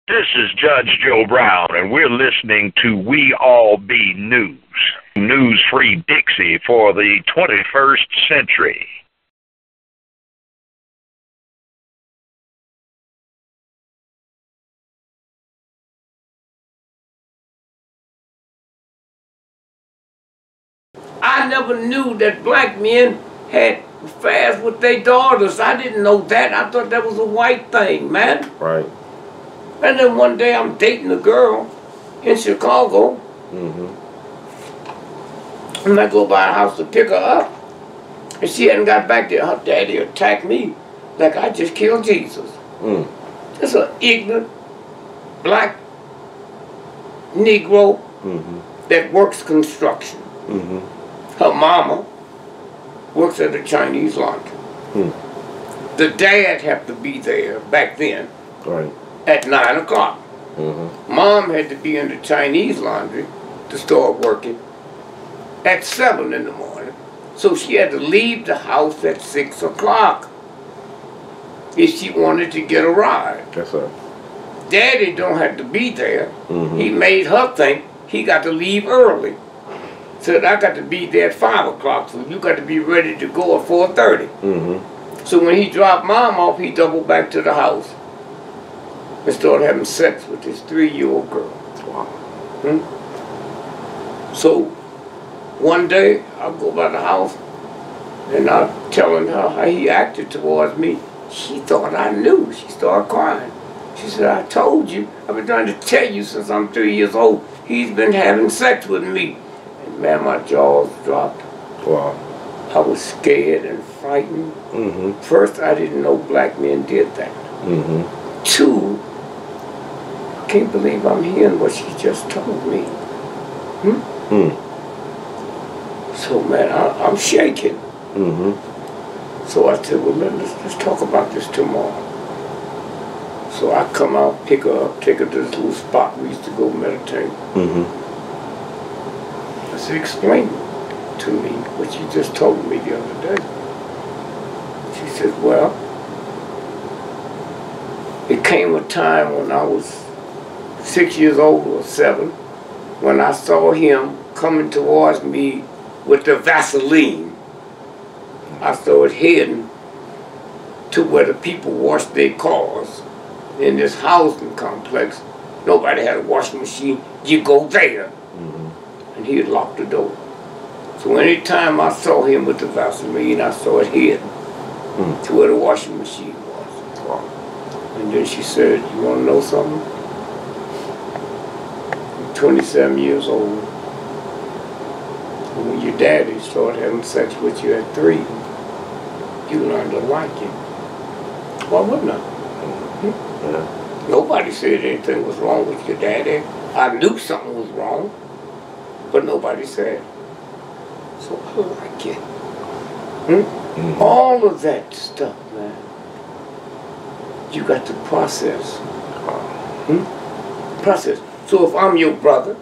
This is Judge Joe Brown, and we're listening to We All Be News. News-free Dixie for the 21st century. I never knew that black men had affairs with their daughters. I didn't know that. I thought that was a white thing, man. Right. And then one day I'm dating a girl in Chicago. And I go by her house to pick her up. And she hadn't got back there. Her daddy attacked me like I just killed Jesus. Just an ignorant black Negro that works construction. Her mama works at a Chinese laundry. The dad had to be there back then at 9 o'clock. Mom had to be in the Chinese laundry to start working at 7 in the morning. So she had to leave the house at 6 o'clock if she wanted to get a ride. That's right. Daddy don't have to be there. He made her think he got to leave early. Said, I got to be there at 5 o'clock, so you got to be ready to go at 4:30. So when he dropped Mom off, he doubled back to the house and started having sex with this 3-year-old girl. Wow. So one day, I go by the house, and I'm telling her how he acted towards me. She thought I knew. She started crying. She said, I told you. I've been trying to tell you since I'm 3 years old. He's been having sex with me. Man, my jaws dropped. Wow. I was scared and frightened. First, I didn't know black men did that. Two, I can't believe I'm hearing what she just told me. So, man, I'm shaking. So I said, well, let's talk about this tomorrow. So I come out, pick her up, take her to this little spot we used to go meditate. I said, explain to me what you just told me the other day. She said, well, it came a time when I was 6 years old or 7, when I saw him coming towards me with the Vaseline. I started heading to where the people wash their cars in this housing complex. Nobody had a washing machine. You go there. And he had locked the door. So anytime I saw him with the Vaseline, I saw it heading to where the washing machine was. And then she said, you want to know something? I'm 27 years old. And when your daddy started having sex with you at 3, you learned to like it. Why wouldn't I? Nobody said anything was wrong with your daddy. I knew something was wrong. But nobody said. So I like it. All of that stuff, man, you got to process. Process. So if I'm your brother,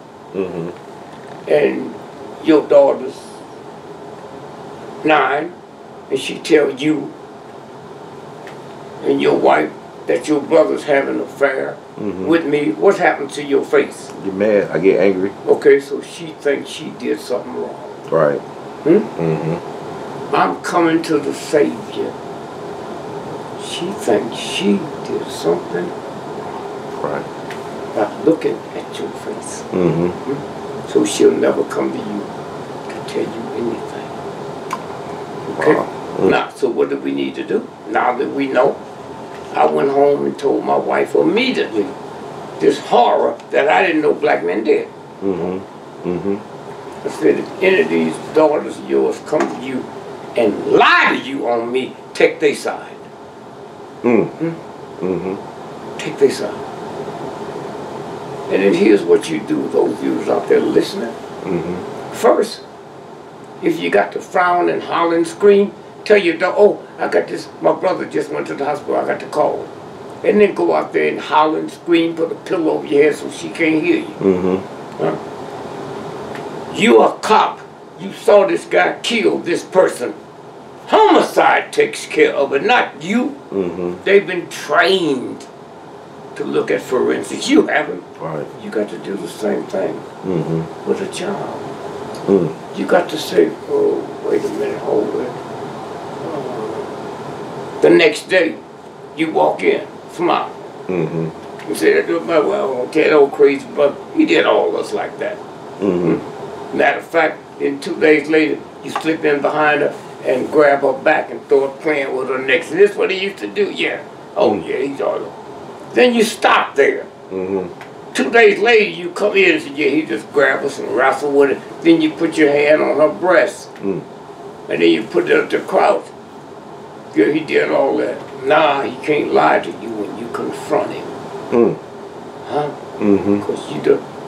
and your daughter's 9, and she tells you and your wife that your brother's having an affair with me, what happened to your face? Get mad. I get angry. Okay, so she thinks she did something wrong. Right. I'm coming to the Savior. She thinks she did something right by looking at your face. So she'll never come to you to tell you anything. Okay? Now, so what do we need to do? Now that we know, I went home and told my wife immediately this horror that I didn't know black men did. I said, if any of these daughters of yours come to you and lie to you on me, take their side. Take their side. And then here's what you do, those viewers out there listening. First, if you got to frown and holler and scream, tell your dog, oh, I got this, my brother just went to the hospital, I got to call. And then go out there and holler and scream, put a pillow over your head so she can't hear you. You a cop, you saw this guy kill this person. Homicide takes care of it, not you. They've been trained to look at forensics. You haven't. Right. You got to do the same thing with a child. You got to say, oh, wait a minute, hold it. The next day, you walk in, smile. You say, well, okay, that old crazy brother, he did all of us like that. Matter of fact, then 2 days later, you slip in behind her and grab her back and start playing with her next. And this is what he used to do, yeah. Oh, yeah, he's all over. Then you stop there. 2 days later, you come in and say, yeah, he just grabbed us and wrestled with it. Then you put your hand on her breast. And then you put it up to crouch. Yeah, he did all that. Nah, he can't lie to you when you confront him. Huh? Because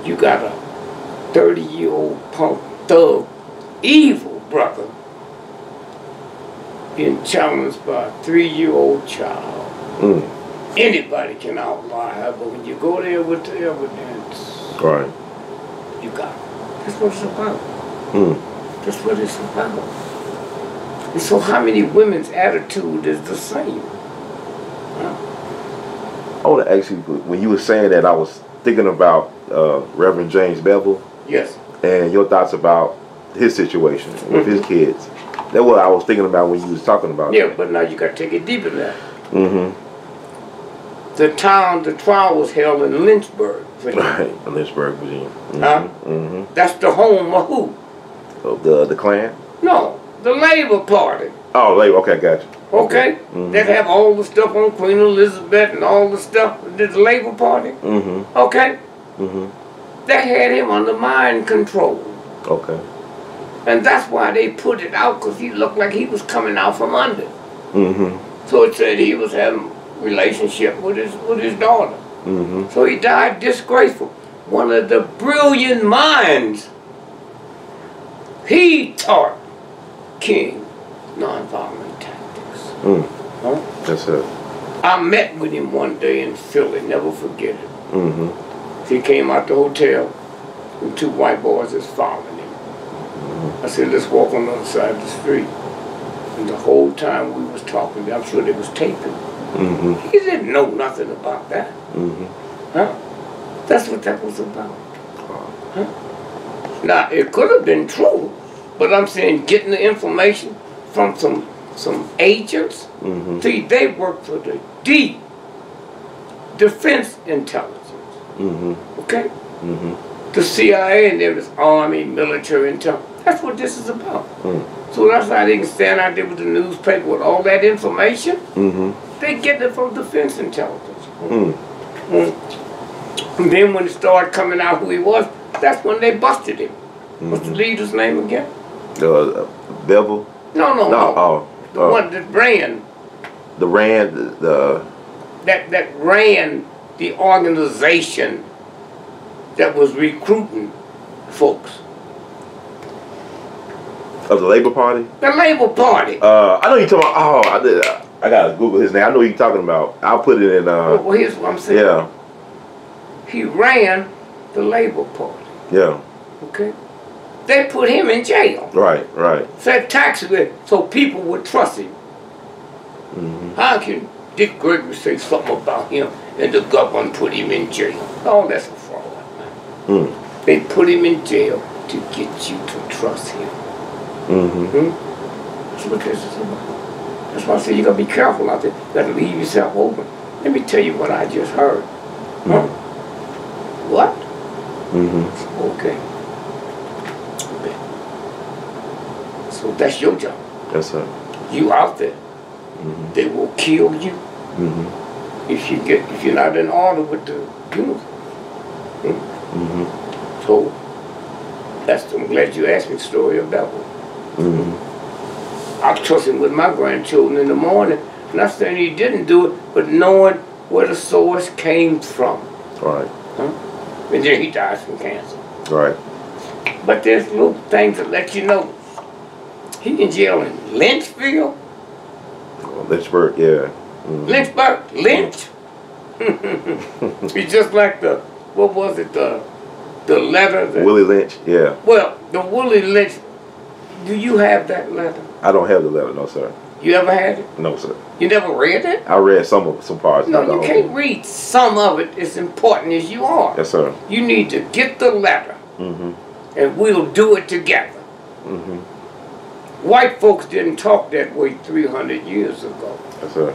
you got a 30-year-old punk thug, evil brother being challenged by a 3-year-old child. Anybody can outlaw her, but when you go there with the evidence, Right. you got it. That's what it's about. That's what it's about. And so how many women's attitude is the same? I want to ask you, when you were saying that, I was thinking about Reverend James BEvel. Yes. And your thoughts about his situation with his kids. That's what I was thinking about when you was talking about Yeah, that. but now you got to take it deeper than that. The trial was held in Lynchburg, Virginia. Right, in Lynchburg, Virginia. That's the home of who? Of the Klan? No, the Labor Party. Oh, Labor. Okay, gotcha. Okay? They have all the stuff on Queen Elizabeth and all the stuff. The Labor Party. Okay? They had him under mind control. Okay. And that's why they put it out, because he looked like he was coming out from under. So it said he was having a relationship with his daughter. So he died disgraceful. One of the brilliant minds. He taught King nonviolent tactics. That's it. I met with him one day in Philly, never forget it. He came out the hotel and 2 white boys was following him. I said, let's walk on the other side of the street. And the whole time we was talking, I'm sure they was taping. He didn't know nothing about that. That's what that was about. Now, it could have been true, but I'm saying getting the information from some agents. See, they work for the Defense Intelligence. Okay? The CIA and them is Army, military intelligence. That's what this is about. So that's why they can stand out there with the newspaper with all that information. They get it from Defense Intelligence. And then when it started coming out who he was, that's when they busted him. What's the leader's name again? BEvel? No. Oh. The one that ran. That ran the organization that was recruiting folks. Of the Labor Party? The Labor Party. I know you're talking about, I gotta Google his name. I know you're talking about. I'll put it in, well, here's what I'm saying. Yeah. He ran the Labor Party. Yeah. Okay? They put him in jail. Right. Set taxes so people would trust him. How can Dick Gregory say something about him and the government put him in jail? Oh, that's a fraud, man. They put him in jail to get you to trust him. That's what this is about. That's why I say you gotta be careful out there. You gotta leave yourself open. Let me tell you what I just heard. What? Okay. So that's your job. Yes, sir. You out there. They will kill you if you're not in order with the uniform. So I'm glad you asked me the story of BEvel. I trust him with my grandchildren in the morning. Not saying he didn't do it, but knowing where the source came from. Right. And then he dies from cancer. Right. But there's little things that let you know. He in jail in Lynchville. Lynchburg, yeah. Lynchburg, Lynch. He's just like what was it, the letter that... Willie Lynch, yeah. Well, the Willie Lynch, do you have that letter? I don't have the letter, no, sir. You ever had it? No, sir. You never read it? I read some parts. No, you can't read some of it as important as you are. Yes, sir. You need to get the letter, and we'll do it together. White folks didn't talk that way 300 years ago. Yes, sir.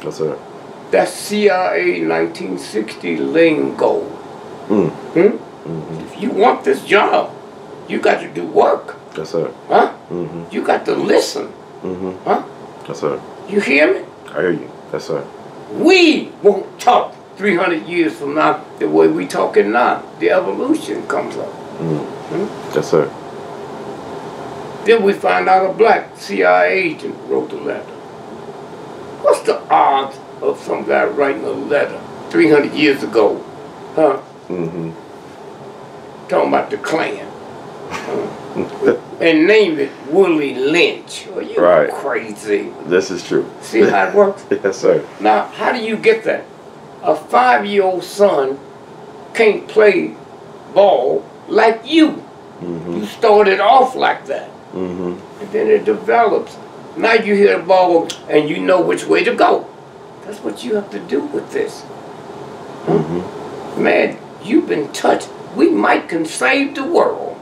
Yes, sir. That's CIA 1960 lingo. If you want this job, you got to do work. Yes, sir. Huh? You got to listen. Huh? Yes, sir. You hear me? I hear you. Yes, sir. We won't talk 300 years from now the way we talking now. The evolution comes up. Yes, sir. Then we find out a black CIA agent wrote the letter. What's the odds of some guy writing a letter 300 years ago? Huh? Talking about the Klan. And name it Willie Lynch. Are you crazy? This is true. See how it works? Yes, sir. Now, how do you get that? A 5-year-old son can't play ball like you. You started off like that. And then it develops. Now you hear the ball and you know which way to go. That's what you have to do with this. Man, you've been touched. We might can save the world.